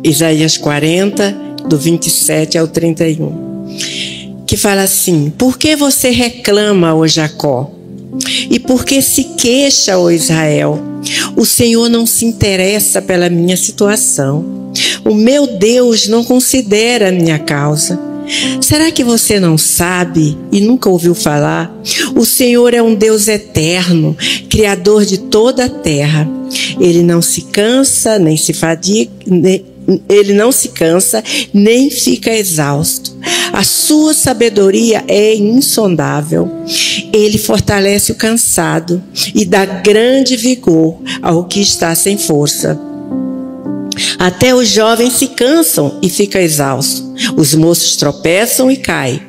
Isaías 40, do 27 ao 31, que fala assim: por que você reclama, ó Jacó? E por que se queixa, ó Israel? O Senhor não se interessa pela minha situação. O meu Deus não considera a minha causa. Será que você não sabe e nunca ouviu falar? O Senhor é um Deus eterno, Criador de toda a terra. Ele não se cansa, nem se fadiga, ele não se cansa, nem fica exausto. A sua sabedoria é insondável. Ele fortalece o cansado e dá grande vigor ao que está sem força. Até os jovens se cansam e ficam exaustos. Os moços tropeçam e caem.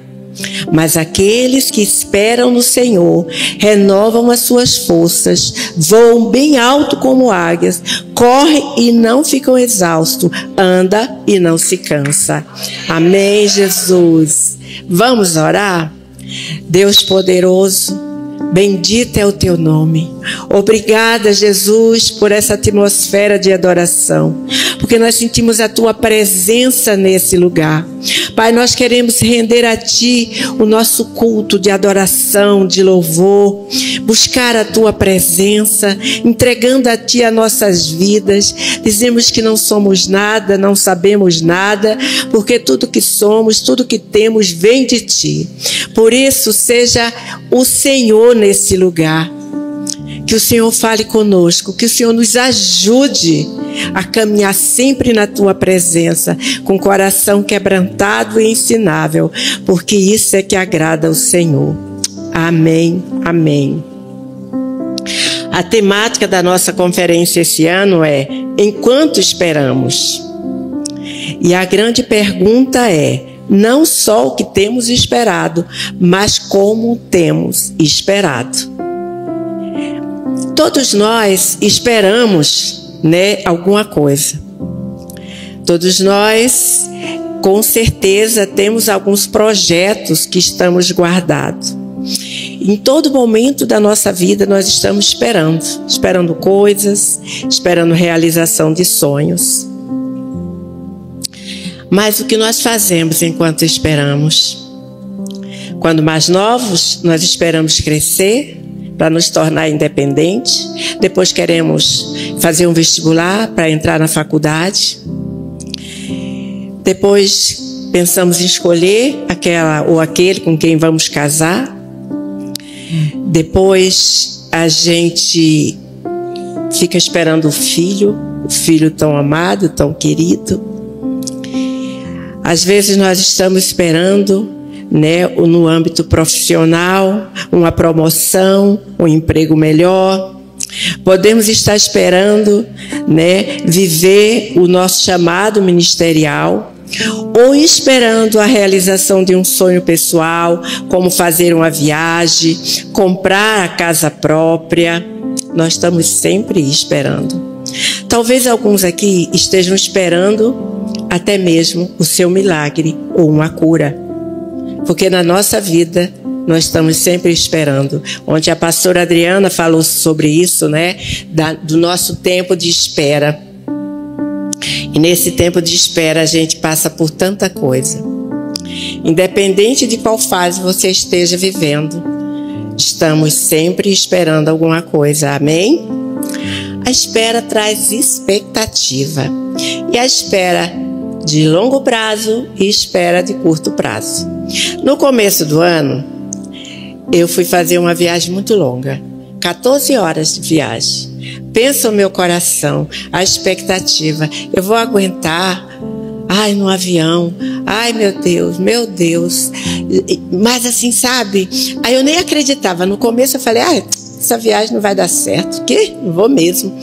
Mas aqueles que esperam no Senhor renovam as suas forças, voam bem alto como águias, correm e não ficam exaustos, andam e não se cansa. Amém, Jesus. Vamos orar? Deus poderoso, bendito é o teu nome. Obrigada, Jesus, por essa atmosfera de adoração, porque nós sentimos a tua presença nesse lugar. Pai, nós queremos render a ti o nosso culto de adoração, de louvor, buscar a tua presença, entregando a ti as nossas vidas. Dizemos que não somos nada, não sabemos nada, porque tudo que somos, tudo que temos vem de ti. Por isso, seja o Senhor nesse lugar. Que o Senhor fale conosco, que o Senhor nos ajude a caminhar sempre na tua presença, com coração quebrantado e ensinável, porque isso é que agrada ao Senhor. Amém, amém. A temática da nossa conferência esse ano é Enquanto Esperamos. E a grande pergunta é, não só o que temos esperado, mas como temos esperado. Todos nós esperamos, alguma coisa. Todos nós, com certeza, temos alguns projetos que estamos guardados. Em todo momento da nossa vida, nós estamos esperando coisas, esperando realização de sonhos. Mas o que nós fazemos enquanto esperamos? Quando mais novos, nós esperamos crescer para nos tornar independentes. Depois queremos fazer um vestibular para entrar na faculdade. Depois pensamos em escolher aquela ou aquele com quem vamos casar. Depois a gente fica esperando o filho tão amado, tão querido. Às vezes nós estamos esperando, no âmbito profissional, uma promoção, um emprego melhor. Podemos estar esperando, viver o nosso chamado ministerial, ou esperando a realização de um sonho pessoal, como fazer uma viagem, comprar a casa própria. Nós estamos sempre esperando. Talvez alguns aqui estejam esperando até mesmo o seu milagre ou uma cura. Porque na nossa vida, nós estamos sempre esperando. Ontem a pastora Adriana falou sobre isso, do nosso tempo de espera. E nesse tempo de espera, a gente passa por tanta coisa. Independente de qual fase você esteja vivendo, estamos sempre esperando alguma coisa. Amém? A espera traz expectativa. E a espera de longo prazo e espera de curto prazo. No começo do ano, eu fui fazer uma viagem muito longa. 14 horas de viagem. Pensa o meu coração, a expectativa. Eu vou aguentar? Ai, no avião. Ai, meu Deus. Mas assim, sabe? Aí eu nem acreditava. No começo eu falei, essa viagem não vai dar certo. Que? Não vou mesmo.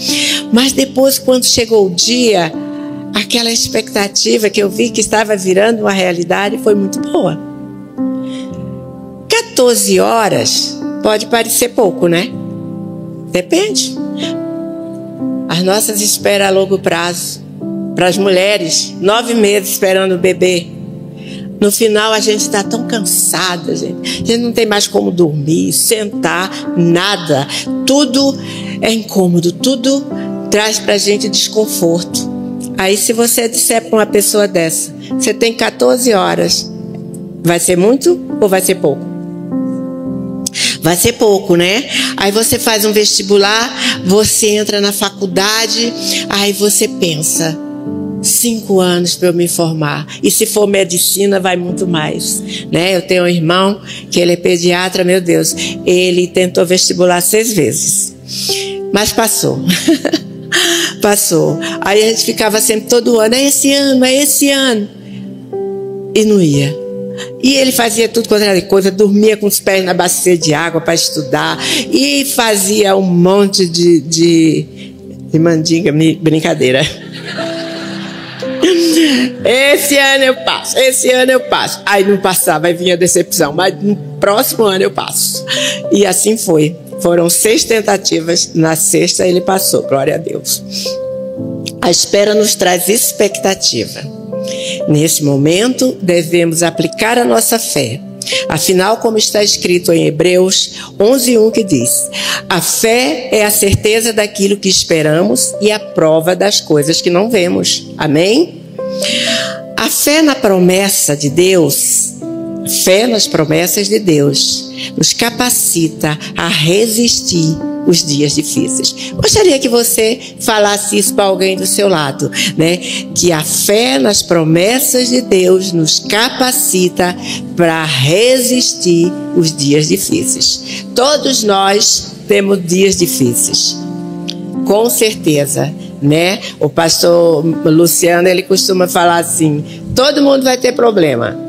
Mas depois, quando chegou o dia, aquela expectativa que eu vi que estava virando uma realidade foi muito boa. 14 horas pode parecer pouco, Depende. As nossas esperas a longo prazo, para as mulheres, 9 meses esperando o bebê. No final a gente está tão cansada, gente. A gente não tem mais como dormir, sentar, nada. Tudo é incômodo, tudo traz para a gente desconforto. Aí se você disser para uma pessoa dessa, você tem 14 horas, vai ser muito ou vai ser pouco? Vai ser pouco, né? Aí você faz um vestibular, você entra na faculdade, aí você pensa, 5 anos para eu me formar. E se for medicina, vai muito mais, né? Eu tenho um irmão que ele é pediatra, meu Deus, ele tentou vestibular 6 vezes, mas passou. Passou. Aí a gente ficava sempre todo ano, é esse ano. E não ia. E ele fazia tudo quanto era coisa, dormia com os pés na bacia de água para estudar, e fazia um monte de mandinga, brincadeira. Esse ano eu passo. Aí não passava, aí vinha a decepção, mas no próximo ano eu passo. E assim foi. Foram 6 tentativas, na 6ª ele passou, glória a Deus. A espera nos traz expectativa. Nesse momento, devemos aplicar a nossa fé. Afinal, como está escrito em Hebreus 11:1, que diz: a fé é a certeza daquilo que esperamos e a prova das coisas que não vemos. Amém? A fé na promessa de Deus, fé nas promessas de Deus, nos capacita a resistir os dias difíceis. Gostaria que você falasse isso para alguém do seu lado, né? Que a fé nas promessas de Deus nos capacita para resistir os dias difíceis. Todos nós temos dias difíceis, com certeza, né? O pastor Luciano, ele costuma falar assim: todo mundo vai ter problema.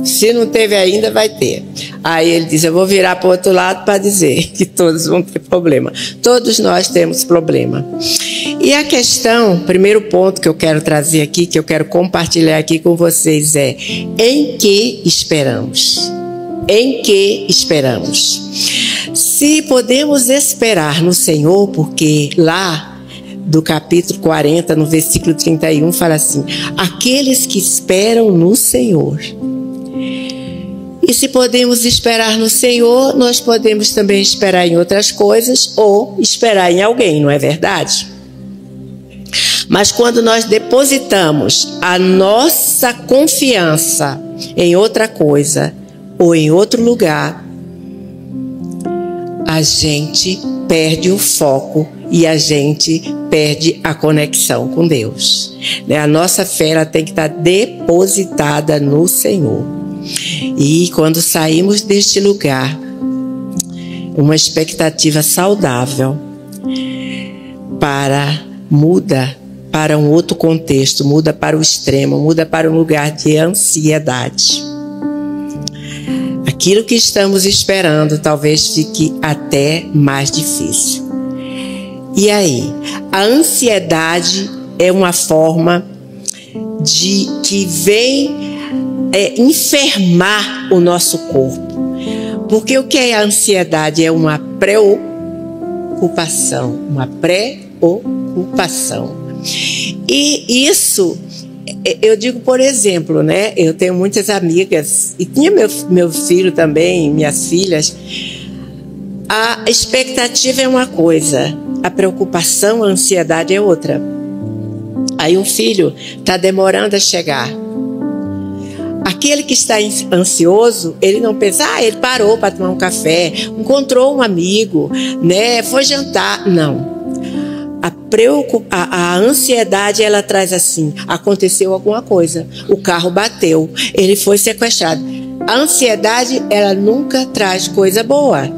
Se não teve ainda, vai ter. Aí ele diz: eu vou virar para o outro lado para dizer que todos vão ter problema. Todos nós temos problema. E a questão, primeiro ponto que eu quero trazer aqui, que eu quero compartilhar aqui com vocês é: em que esperamos? Em que esperamos? Se podemos esperar no Senhor, porque lá do capítulo 40, no versículo 31, fala assim: aqueles que esperam no Senhor. E se podemos esperar no Senhor, nós podemos também esperar em outras coisas ou esperar em alguém, não é verdade? Mas quando nós depositamos a nossa confiança em outra coisa ou em outro lugar, a gente perde o foco e a gente perde a conexão com Deus. A nossa fé, ela tem que estar depositada no Senhor. E quando saímos deste lugar, uma expectativa saudável muda para um outro contexto, muda para o extremo, muda para um lugar de ansiedade. Aquilo que estamos esperando talvez fique até mais difícil. E aí, a ansiedade é uma forma que vem enfermar o nosso corpo. Porque o que é a ansiedade? É uma preocupação. E isso, eu digo, por exemplo, né? Eu tenho muitas amigas, e tinha meu filho também, minhas filhas. A expectativa é uma coisa, a preocupação, a ansiedade é outra. Aí um filho está demorando a chegar. Aquele que está ansioso, ele não pensa, ele parou para tomar um café, encontrou um amigo, né, foi jantar. Não. A ansiedade, ela traz assim: aconteceu alguma coisa, o carro bateu, ele foi sequestrado. A ansiedade, ela nunca traz coisa boa.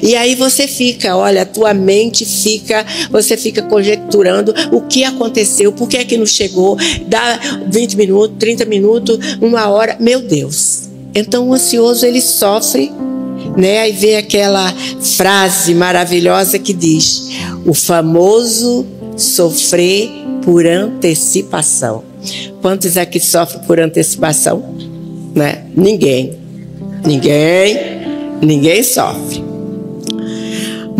E aí você fica, olha, a tua mente você fica conjecturando o que aconteceu, por que é que não chegou, dá 20 minutos, 30 minutos, 1 hora, meu Deus. Então o ansioso, ele sofre, né? Aí vem aquela frase maravilhosa que diz: o famoso sofrer por antecipação. Quantos aqui sofrem por antecipação? Né? Ninguém sofre.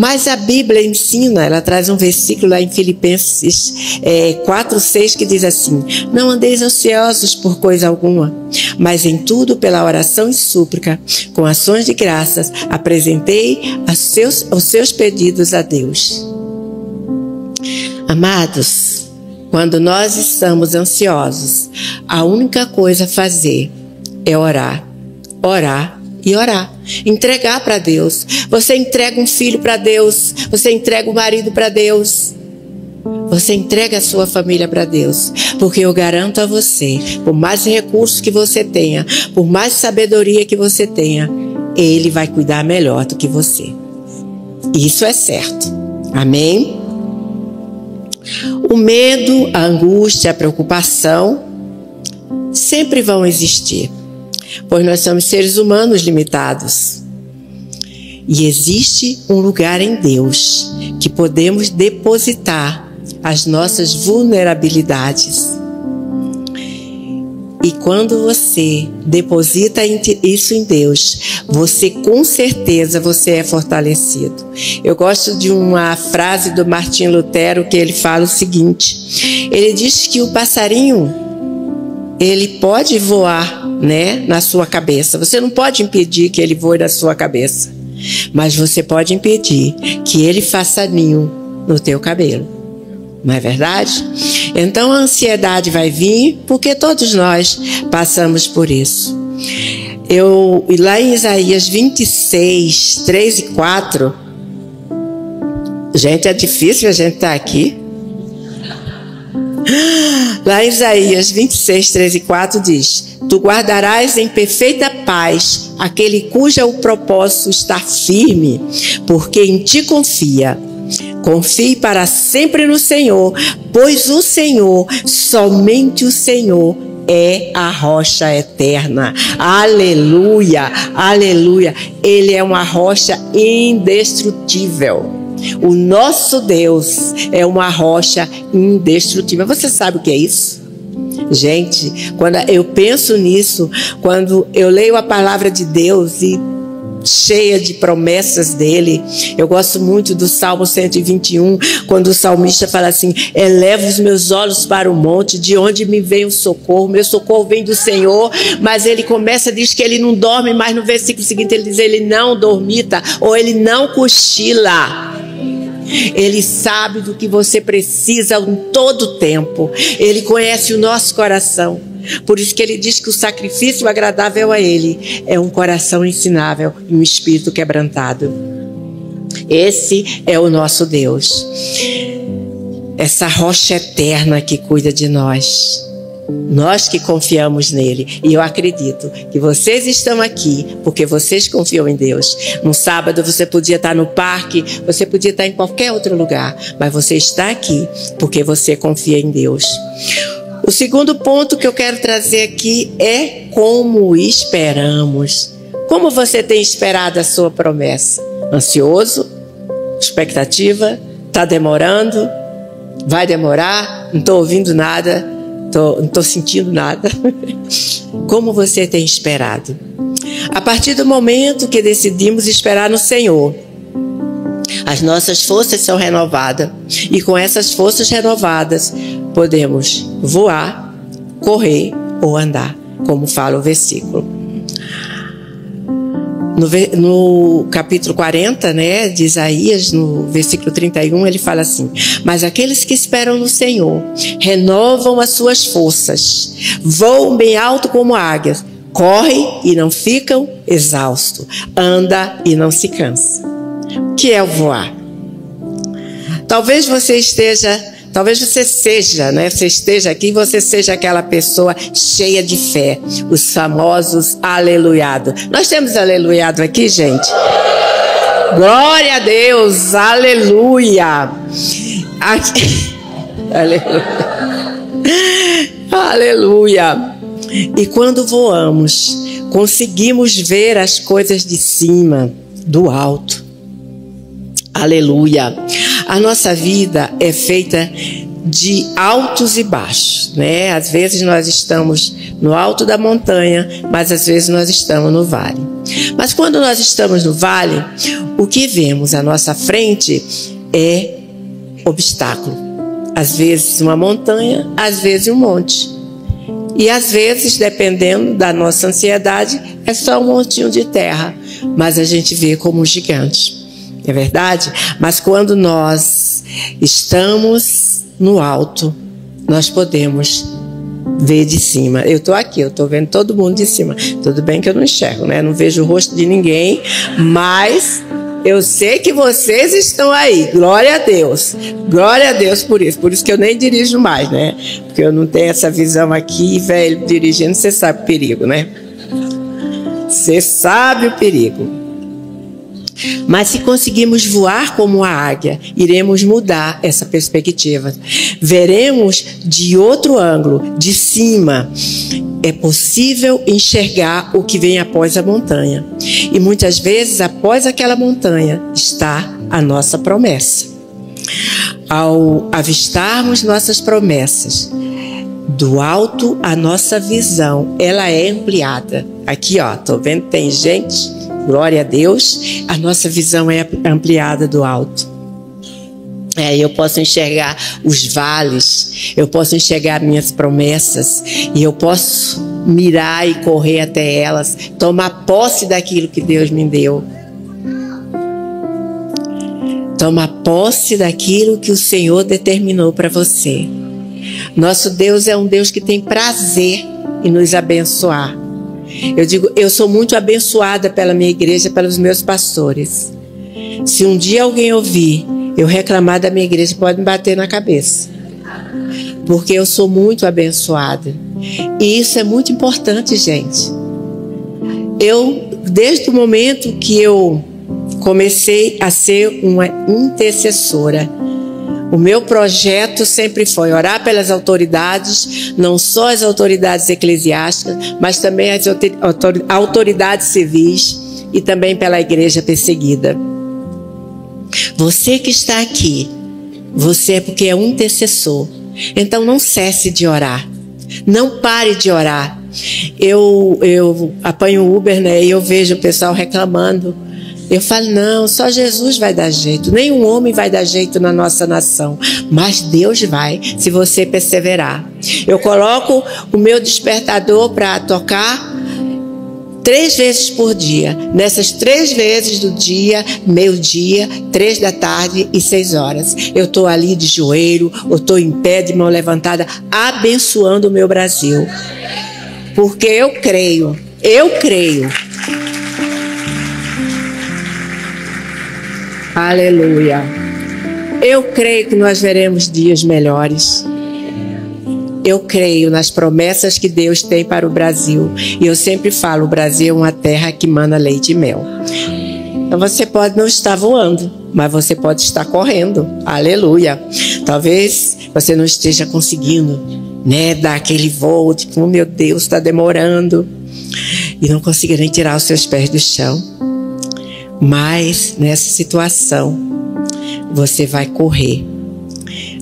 Mas a Bíblia ensina, ela traz um versículo lá em Filipenses 4:6 que diz assim: não andeis ansiosos por coisa alguma, mas em tudo pela oração e súplica, com ações de graças, apresentei os seus pedidos a Deus. Amados, quando nós estamos ansiosos, a única coisa a fazer é orar, orar e orar. Entregar para Deus. Você entrega um filho para Deus, você entrega o marido para Deus, você entrega a sua família para Deus, porque eu garanto a você, por mais recursos que você tenha, por mais sabedoria que você tenha, Ele vai cuidar melhor do que você. Isso é certo. Amém? O medo, a angústia, a preocupação sempre vão existir, pois nós somos seres humanos limitados. E existe um lugar em Deus que podemos depositar as nossas vulnerabilidades. E quando você deposita isso em Deus, você com certeza você é fortalecido. Eu gosto de uma frase do Martim Lutero que ele fala o seguinte: ele diz que o passarinho, ele pode voar, né, na sua cabeça. Você não pode impedir que ele voe na sua cabeça, mas você pode impedir que ele faça ninho no teu cabelo. Não é verdade? Então a ansiedade vai vir, porque todos nós passamos por isso. Lá em Isaías 26, 3 e 4, gente, é difícil a gente estar aqui. Lá em Isaías 26, 3 e 4 diz: tu guardarás em perfeita paz aquele cujo propósito está firme, porque em ti confia. Confie para sempre no Senhor, pois o Senhor, somente o Senhor, é a rocha eterna. Aleluia, aleluia. Ele é uma rocha indestrutível. O nosso Deus é uma rocha indestrutível. Você sabe o que é isso? Gente, quando eu penso nisso, quando eu leio a palavra de Deus e cheia de promessas dele, eu gosto muito do Salmo 121, quando o salmista fala assim: eleva os meus olhos para o monte, de onde me vem o socorro? Meu socorro vem do Senhor. Mas ele começa, diz que ele não dorme, mas no versículo seguinte ele diz: ele não dormita, ou ele não cochila. Ele sabe do que você precisa em todo o tempo. Ele conhece o nosso coração. Por isso que ele diz que o sacrifício agradável a ele é um coração ensinável e um espírito quebrantado. Esse é o nosso Deus. Essa rocha eterna que cuida de nós. Nós que confiamos nele. E eu acredito que vocês estão aqui porque vocês confiam em Deus. No sábado você podia estar no parque, você podia estar em qualquer outro lugar, mas você está aqui porque você confia em Deus. O segundo ponto que eu quero trazer aqui é como esperamos. Como você tem esperado a sua promessa? Ansioso? Expectativa? Está demorando? Vai demorar? Não estou ouvindo nada? Não estou sentindo nada? Como você tem esperado? A partir do momento que decidimos esperar no Senhor, as nossas forças são renovadas. E com essas forças renovadas, podemos voar, correr ou andar, como fala o versículo. No capítulo 40, né, de Isaías, no versículo 31, ele fala assim: mas aqueles que esperam no Senhor renovam as suas forças, voam bem alto como águias, correm e não ficam exaustos, andam e não se cansam. O que é o voar? Talvez você seja, né? Você esteja aqui e você seja aquela pessoa cheia de fé. Os famosos aleluiados. Nós temos aleluiado aqui, gente? Glória a Deus, aleluia. Aleluia. Aleluia. E quando voamos, conseguimos ver as coisas de cima, do alto. Aleluia. A nossa vida é feita de altos e baixos, né? Às vezes nós estamos no alto da montanha, mas às vezes nós estamos no vale. Mas quando nós estamos no vale, o que vemos à nossa frente é obstáculo. Às vezes uma montanha, às vezes um monte. E às vezes, dependendo da nossa ansiedade, é só um montinho de terra, mas a gente vê como um gigante. É verdade? Mas quando nós estamos no alto, nós podemos ver de cima. Eu estou aqui, eu estou vendo todo mundo de cima. Tudo bem que eu não enxergo, né? Não vejo o rosto de ninguém, mas eu sei que vocês estão aí. Glória a Deus. Glória a Deus por isso. Por isso que eu nem dirijo mais, né? Porque eu não tenho essa visão aqui, velho, dirigindo, você sabe o perigo, né? Você sabe o perigo. Mas se conseguirmos voar como a águia, iremos mudar essa perspectiva. Veremos de outro ângulo, de cima. É possível enxergar o que vem após a montanha. E muitas vezes, após aquela montanha, está a nossa promessa. Ao avistarmos nossas promessas, do alto a nossa visão, ela é ampliada. Aqui, ó, tô vendo que tem gente, glória a Deus, a nossa visão é ampliada do alto. Eu posso enxergar os vales, eu posso enxergar minhas promessas, e eu posso mirar e correr até elas, tomar posse daquilo que Deus me deu. Tomar posse daquilo que o Senhor determinou para você. Nosso Deus é um Deus que tem prazer em nos abençoar. Eu digo, eu sou muito abençoada pela minha igreja, pelos meus pastores. Se um dia alguém ouvir eu reclamar da minha igreja, pode me bater na cabeça. Porque eu sou muito abençoada. E isso é muito importante, gente. Desde o momento que eu comecei a ser uma intercessora, o meu projeto sempre foi orar pelas autoridades, não só as autoridades eclesiásticas, mas também as autoridades civis e também pela igreja perseguida. Você que está aqui, você é porque é um intercessor. Então não cesse de orar. Não pare de orar. Eu apanho Uber, né? E eu vejo o pessoal reclamando. Eu falo, não, só Jesus vai dar jeito. Nenhum homem vai dar jeito na nossa nação. Mas Deus vai, se você perseverar. Eu coloco o meu despertador para tocar 3 vezes por dia. Nessas 3 vezes do dia, meio-dia, 3 da tarde e 6 horas. Eu estou ali de joelho, eu estou em pé, de mão levantada, abençoando o meu Brasil. Porque eu creio. Aleluia. Eu creio que nós veremos dias melhores. Eu creio nas promessas que Deus tem para o Brasil. E eu sempre falo, o Brasil é uma terra que mana leite e mel. Então você pode não estar voando, mas você pode estar correndo. Aleluia. Talvez você não esteja conseguindo, né, dar aquele voo, tipo, oh, meu Deus, está demorando. E não consiga nem tirar os seus pés do chão. Mas nessa situação, você vai correr.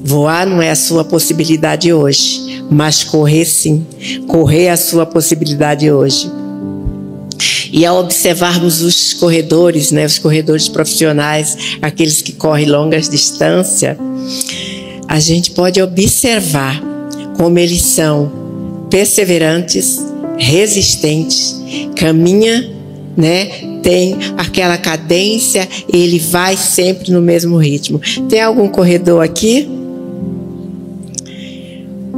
Voar não é a sua possibilidade hoje, mas correr sim. Correr é a sua possibilidade hoje. E ao observarmos os corredores, né, os corredores profissionais, aqueles que correm longas distâncias, a gente pode observar como eles são perseverantes, resistentes, caminha, né? Tem aquela cadência, ele vai sempre no mesmo ritmo. Tem algum corredor aqui?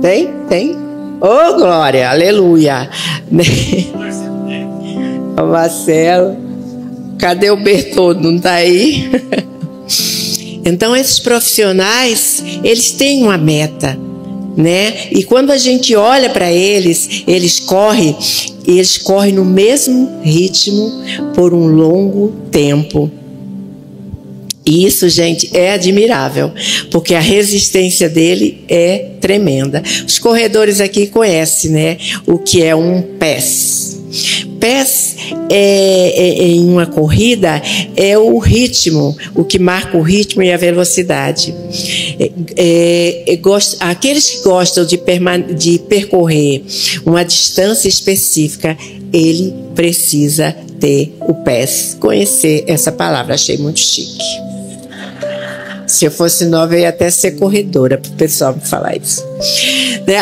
Tem? Oh, glória, aleluia. O Marcelo, cadê o Bertoldo? Não está aí? Então, esses profissionais, eles têm uma meta, né? E quando a gente olha para eles, eles correm no mesmo ritmo por um longo tempo. E isso, gente, é admirável, porque a resistência dele é tremenda. Os corredores aqui conhecem, né, o que é um PES. PES em uma corrida é o ritmo, o que marca o ritmo e a velocidade. Aqueles que gostam de percorrer uma distância específica, ele precisa ter o PES. Conhecer essa palavra, achei muito chique. Se eu fosse nova, eu ia até ser corredora, para o pessoal me falar isso.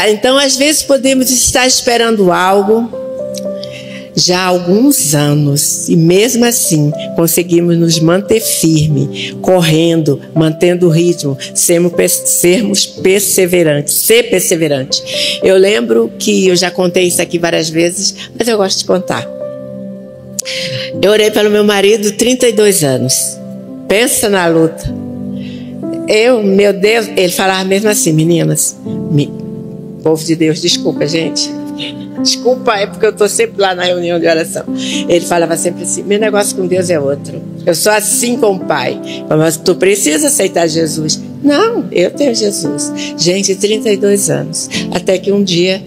Então, às vezes, podemos estar esperando algo já há alguns anos, e mesmo assim conseguimos nos manter firme, correndo, mantendo o ritmo, sermos perseverantes, ser perseverantes. Eu lembro que eu já contei isso aqui várias vezes, mas eu gosto de contar. Eu orei pelo meu marido 32 anos. Pensa na luta. Meu Deus, ele falava mesmo assim, meninas, povo de Deus, desculpa, gente. Desculpa, é porque eu estou sempre lá na reunião de oração. Ele falava sempre assim, meu negócio com Deus é outro. Eu sou assim com o Pai. Mas tu precisa aceitar Jesus. Não, eu tenho Jesus. Gente, 32 anos. Até que um dia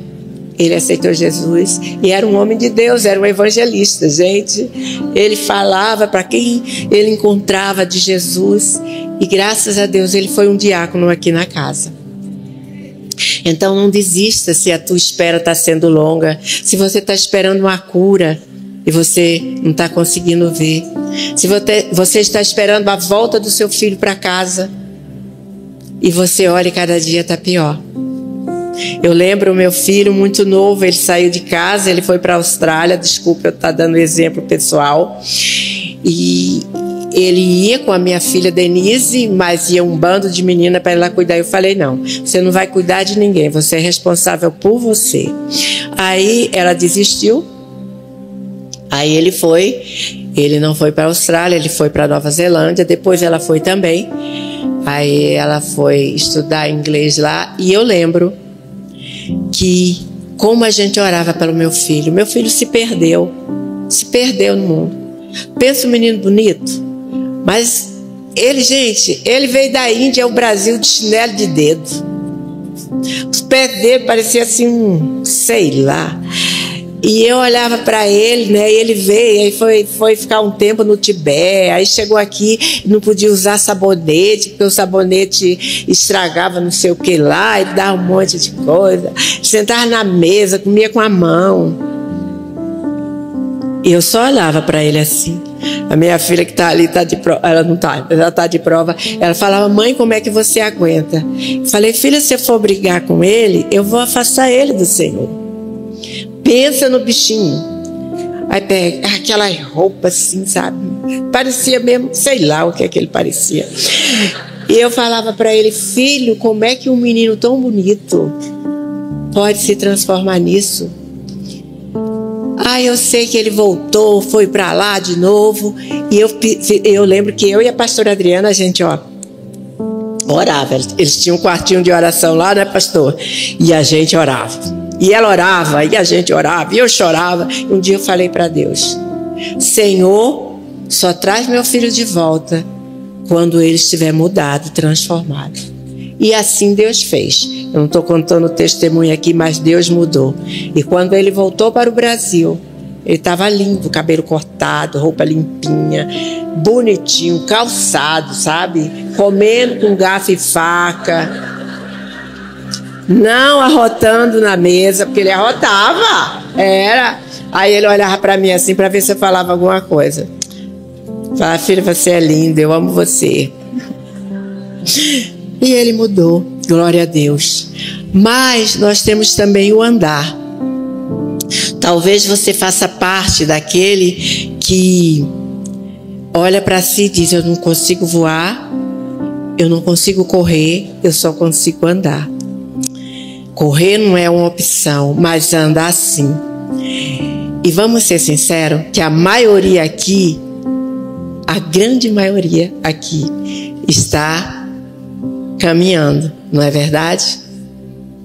ele aceitou Jesus e era um homem de Deus, era um evangelista, gente. Ele falava para quem ele encontrava de Jesus e graças a Deus ele foi um diácono aqui na casa. Então não desista se a tua espera está sendo longa, se você está esperando uma cura e você não está conseguindo ver, se você está esperando a volta do seu filho para casa e você olha e cada dia está pior. Eu lembro o meu filho muito novo, ele saiu de casa, ele foi para a Austrália, desculpa eu estar dando exemplo pessoal, e ele ia com a minha filha Denise, mas ia um bando de menina para ela cuidar. Eu falei, não, você não vai cuidar de ninguém, você é responsável por você. Aí ela desistiu, aí ele não foi para a Austrália, ele foi para a Nova Zelândia, depois ela foi também, aí ela foi estudar inglês lá, e eu lembro que como a gente orava pelo meu filho se perdeu no mundo. Pensa um menino bonito, mas ele veio da Índia ao Brasil de chinelo de dedo. Os pés dele pareciam assim, sei lá. E eu olhava para ele, né? E ele veio, aí foi ficar um tempo no Tibete, aí chegou aqui, não podia usar sabonete, porque o sabonete estragava não sei o que lá, e dava um monte de coisa. Sentava na mesa, comia com a mão. E eu só olhava para ele assim. A minha filha que está ali, tá de prova, ela está de prova, ela falava, mãe, como é que você aguenta? Eu falei, filha, se eu for brigar com ele, eu vou afastar ele do Senhor. Pensa no bichinho. Aí pega aquela roupa assim, sabe? Parecia mesmo, sei lá o que é que ele parecia. E eu falava para ele, filho, como é que um menino tão bonito pode se transformar nisso? Ah, eu sei que ele voltou, foi para lá de novo. E eu lembro que eu e a pastora Adriana, a gente, orava. Eles tinham um quartinho de oração lá, né, pastor? E a gente orava. E ela orava, e a gente orava, e eu chorava. E um dia eu falei para Deus, Senhor, só traz meu filho de volta quando ele estiver mudado, transformado. E assim Deus fez. Eu não estou contando o testemunho aqui, mas Deus mudou. E quando ele voltou para o Brasil, ele estava lindo, cabelo cortado, roupa limpinha, bonitinho, calçado, sabe? Comendo com garfo e faca. Não arrotando na mesa, porque ele arrotava. Era. Aí ele olhava para mim assim, para ver se eu falava alguma coisa. Falava, filha, você é linda, eu amo você. E ele mudou, glória a Deus. Mas nós temos também o andar. Talvez você faça parte daquele que olha para si e diz, eu não consigo voar, eu não consigo correr, eu só consigo andar. Correr não é uma opção, mas andar sim. E vamos ser sinceros, que a maioria aqui, a grande maioria aqui, está caminhando, não é verdade?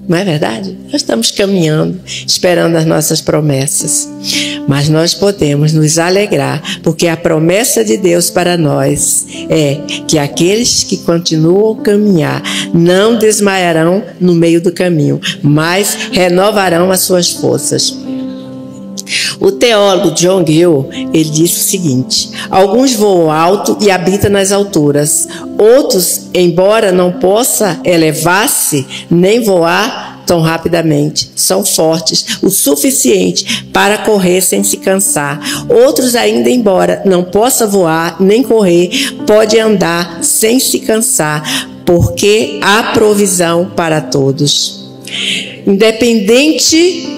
Não é verdade? Nós estamos caminhando, esperando as nossas promessas. Mas nós podemos nos alegrar, porque a promessa de Deus para nós é que aqueles que continuam a caminhar não desmaiarão no meio do caminho, mas renovarão as suas forças. O teólogo John Gill, ele disse o seguinte: alguns voam alto e habitam nas alturas. Outros, embora não possa elevar-se nem voar tão rapidamente, são fortes o suficiente para correr sem se cansar. Outros ainda, embora não possa voar nem correr, pode andar sem se cansar, porque há provisão para todos. Independente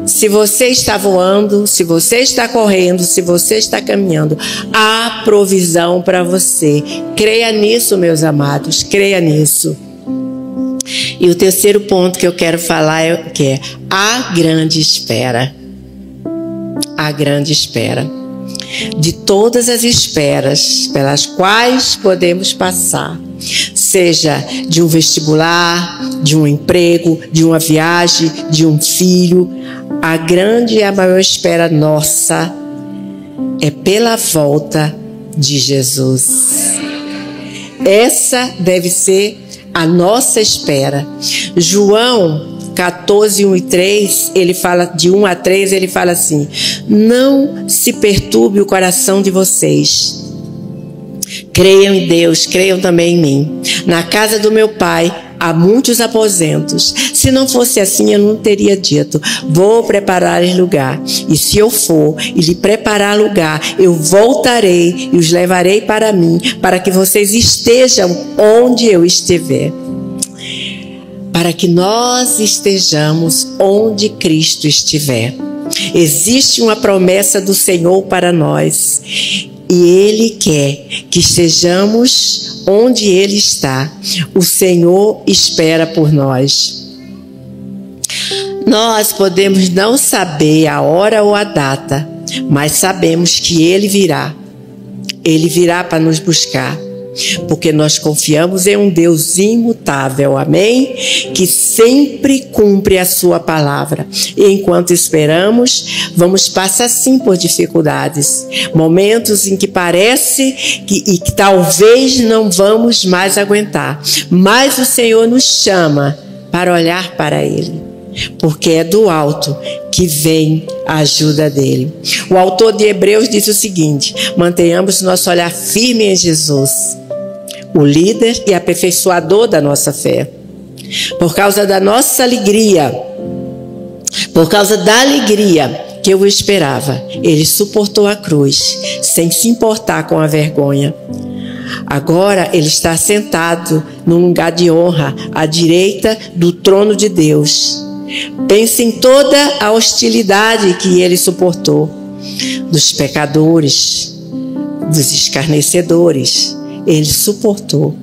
se você está voando, se você está correndo, se você está caminhando, há provisão para você. Creia nisso, meus amados, creia nisso. E o terceiro ponto que eu quero falar é a grande espera. A grande espera. De todas as esperas pelas quais podemos passar, seja de um vestibular, de um emprego, de uma viagem, de um filho, a grande e a maior espera nossa é pela volta de Jesus. Essa deve ser a nossa espera. João 14, 1 e 3, ele fala, de 1 a 3, ele fala assim: não se perturbe o coração de vocês. Creiam em Deus, creiam também em mim. Na casa do meu pai há muitos aposentos. Se não fosse assim, eu não teria dito: vou preparar-lhes lugar. E se eu for e lhe preparar lugar, eu voltarei e os levarei para mim, para que vocês estejam onde eu estiver. Para que nós estejamos onde Cristo estiver. Existe uma promessa do Senhor para nós. E Ele quer que estejamos onde Ele está. O Senhor espera por nós. Nós podemos não saber a hora ou a data, mas sabemos que Ele virá. Ele virá para nos buscar. Porque nós confiamos em um Deus imutável, amém? Que sempre cumpre a sua palavra. E enquanto esperamos, vamos passar sim por dificuldades. Momentos em que parece que talvez não vamos mais aguentar. Mas o Senhor nos chama para olhar para Ele. Porque é do alto que vem a ajuda dele. O autor de Hebreus diz o seguinte: mantenhamos nosso olhar firme em Jesus, o líder e aperfeiçoador da nossa fé. Por causa da nossa alegria, por causa da alegria que eu esperava, ele suportou a cruz, sem se importar com a vergonha. Agora ele está sentado num lugar de honra, à direita do trono de Deus. Pense em toda a hostilidade que ele suportou, dos pecadores, dos escarnecedores. Ele suportou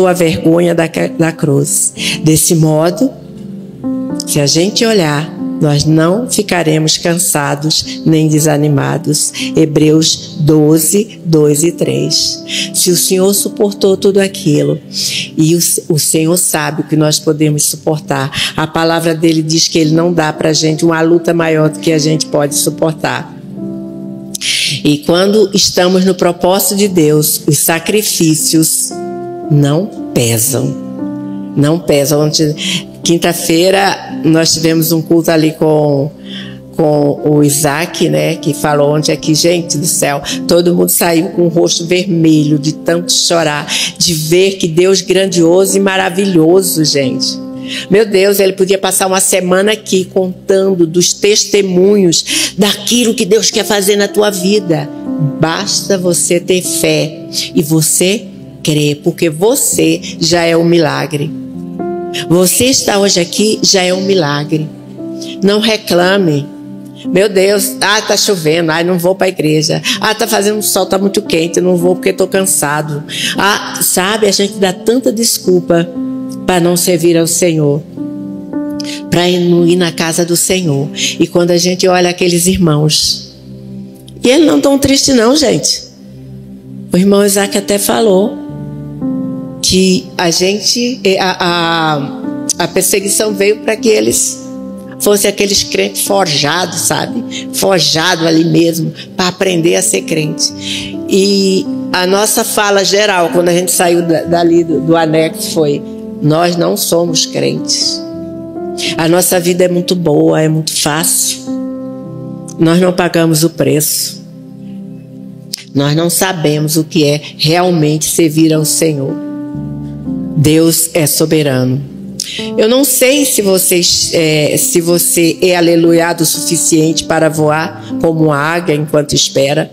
a vergonha da cruz. Desse modo, se a gente olhar, nós não ficaremos cansados nem desanimados. Hebreus 12, 2 e 3. Se o Senhor suportou tudo aquilo, e o Senhor sabe o que nós podemos suportar, a palavra dele diz que ele não dá para a gente uma luta maior do que a gente pode suportar. E quando estamos no propósito de Deus, os sacrifícios não pesam. Não pesam. Quinta-feira nós tivemos um culto ali com o Isaac, né? Que falou ontem aqui, gente do céu, todo mundo saiu com o rosto vermelho de tanto chorar, de ver que Deus grandioso e maravilhoso, gente. Meu Deus, ele podia passar uma semana aqui contando dos testemunhos daquilo que Deus quer fazer na tua vida. Basta você ter fé e você crer, porque você já é um milagre. Você está hoje aqui já é um milagre. Não reclame. Meu Deus, tá chovendo, não vou para a igreja. Tá fazendo sol, tá muito quente, não vou porque estou cansado. Sabe, a gente dá tanta desculpa para não servir ao Senhor, para não ir na casa do Senhor. E quando a gente olha aqueles irmãos, e eles não estão tristes não, gente. O irmão Isaac até falou que a perseguição veio para que eles fossem aqueles crentes forjados, sabe? Forjado ali mesmo, para aprender a ser crente. E a nossa fala geral, quando a gente saiu dali do anexo, foi: nós não somos crentes. A nossa vida é muito boa, é muito fácil. Nós não pagamos o preço. Nós não sabemos o que é realmente servir ao Senhor. Deus é soberano. Eu não sei se você é aleluiado o suficiente para voar como uma águia enquanto espera,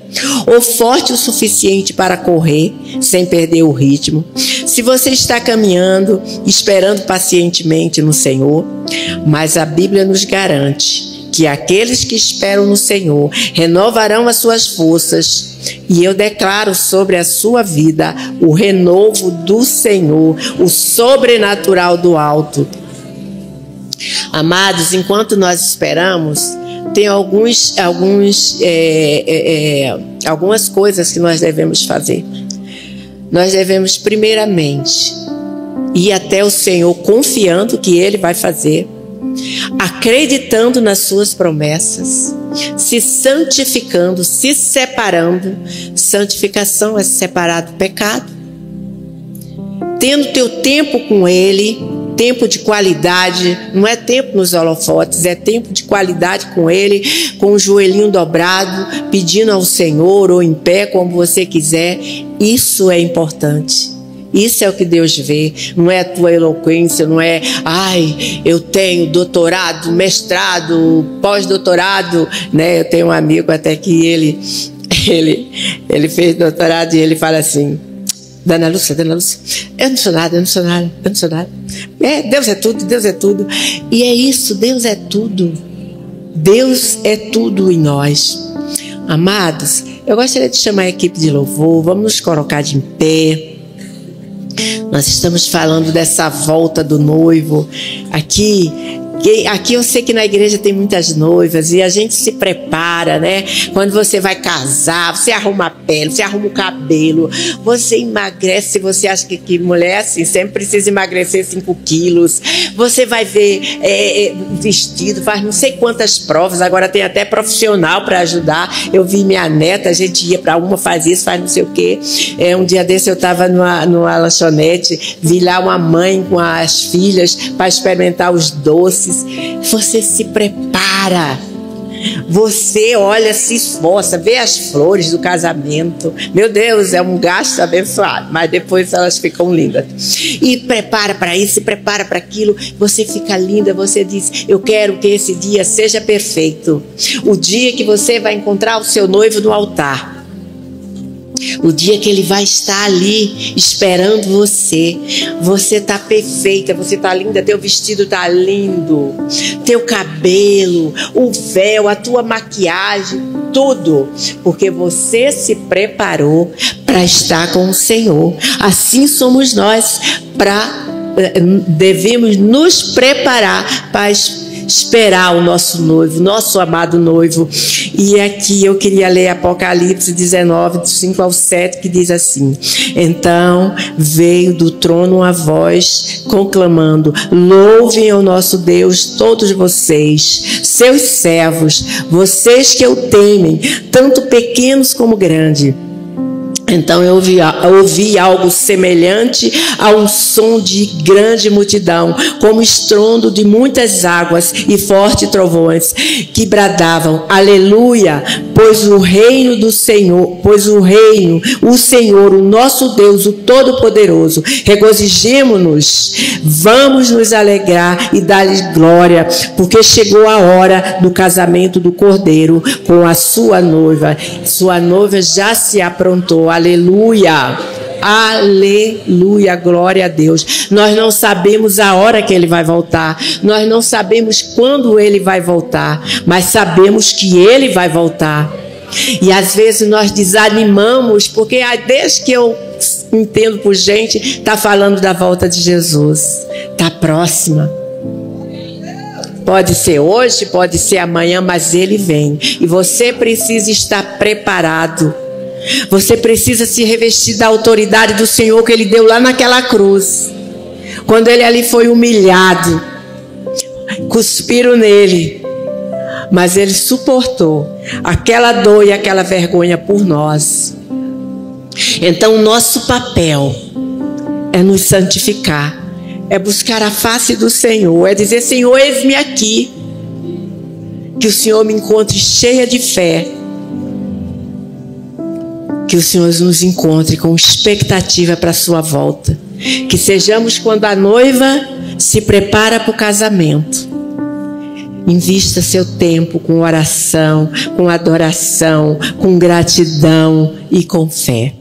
ou forte o suficiente para correr sem perder o ritmo. Se você está caminhando, esperando pacientemente no Senhor, mas a Bíblia nos garante que aqueles que esperam no Senhor renovarão as suas forças. E eu declaro sobre a sua vida o renovo do Senhor, o sobrenatural do alto. Amados, enquanto nós esperamos, tem algumas coisas que nós devemos fazer. Nós devemos primeiramente ir até o Senhor confiando que Ele vai fazer, acreditando nas suas promessas, se santificando, se separando. Santificação é separar do pecado, tendo teu tempo com Ele, tempo de qualidade. Não é tempo nos holofotes, é tempo de qualidade com Ele, com o joelhinho dobrado, pedindo ao Senhor, ou em pé, como você quiser. Isso é importante. Isso é o que Deus vê. Não é a tua eloquência, não é, ai, eu tenho doutorado, mestrado, pós-doutorado, né? Eu tenho um amigo até que ele fez doutorado e ele fala assim: Dana Lúcia, eu não sou nada. Deus é tudo, Deus é tudo. E é isso, Deus é tudo. Deus é tudo em nós. Amados, eu gostaria de chamar a equipe de louvor. Vamos nos colocar de pé. Nós estamos falando dessa volta do noivo. Aqui eu sei que na igreja tem muitas noivas e a gente se prepara, né? Quando você vai casar, você arruma a pele, você arruma o cabelo, você emagrece. Você acha que mulher assim sempre precisa emagrecer 5 quilos. Você vai ver vestido, faz não sei quantas provas. Agora tem até profissional para ajudar. Eu vi minha neta, a gente ia para uma, faz isso, faz não sei o quê. Um dia desse eu estava numa lanchonete, vi lá uma mãe com as filhas para experimentar os doces. Você se prepara, você olha, se esforça, vê as flores do casamento. Meu Deus, é um gasto abençoado, mas depois elas ficam lindas. E prepara para isso, se prepara para aquilo. Você fica linda, você diz: eu quero que esse dia seja perfeito. O dia que você vai encontrar o seu noivo no altar. O dia que ele vai estar ali esperando você. Você está perfeita, você está linda, teu vestido está lindo, teu cabelo, o véu, a tua maquiagem, tudo, porque você se preparou para estar com o Senhor. Assim somos nós, devemos nos preparar para esperar o nosso noivo, nosso amado noivo. E aqui eu queria ler Apocalipse 19, do 5 ao 7, que diz assim: então veio do trono uma voz conclamando: louvem ao nosso Deus todos vocês, seus servos, vocês que o temem, tanto pequenos como grandes. Então eu ouvi algo semelhante a um som de grande multidão, como estrondo de muitas águas e fortes trovões, que bradavam: aleluia, pois o reino do Senhor, o Senhor, o nosso Deus, o Todo-Poderoso. Regozijemo-nos, vamos nos alegrar e dar-lhe glória, porque chegou a hora do casamento do Cordeiro com a sua noiva. Sua noiva já se aprontou. Aleluia, aleluia, glória a Deus. Nós não sabemos a hora que Ele vai voltar, nós não sabemos quando Ele vai voltar, mas sabemos que Ele vai voltar. E às vezes nós desanimamos, porque desde que eu entendo por gente, está falando da volta de Jesus, está próxima. Pode ser hoje, pode ser amanhã, mas Ele vem. E você precisa estar preparado. Você precisa se revestir da autoridade do Senhor que Ele deu lá naquela cruz. Quando Ele ali foi humilhado, cuspiram nele, mas Ele suportou aquela dor e aquela vergonha por nós. Então o nosso papel é nos santificar, é buscar a face do Senhor, é dizer: Senhor, eis-me aqui. Que o Senhor me encontre cheia de fé, que o Senhor nos encontre com expectativa para a sua volta. Que sejamos quando a noiva se prepara para o casamento. Invista seu tempo com oração, com adoração, com gratidão e com fé.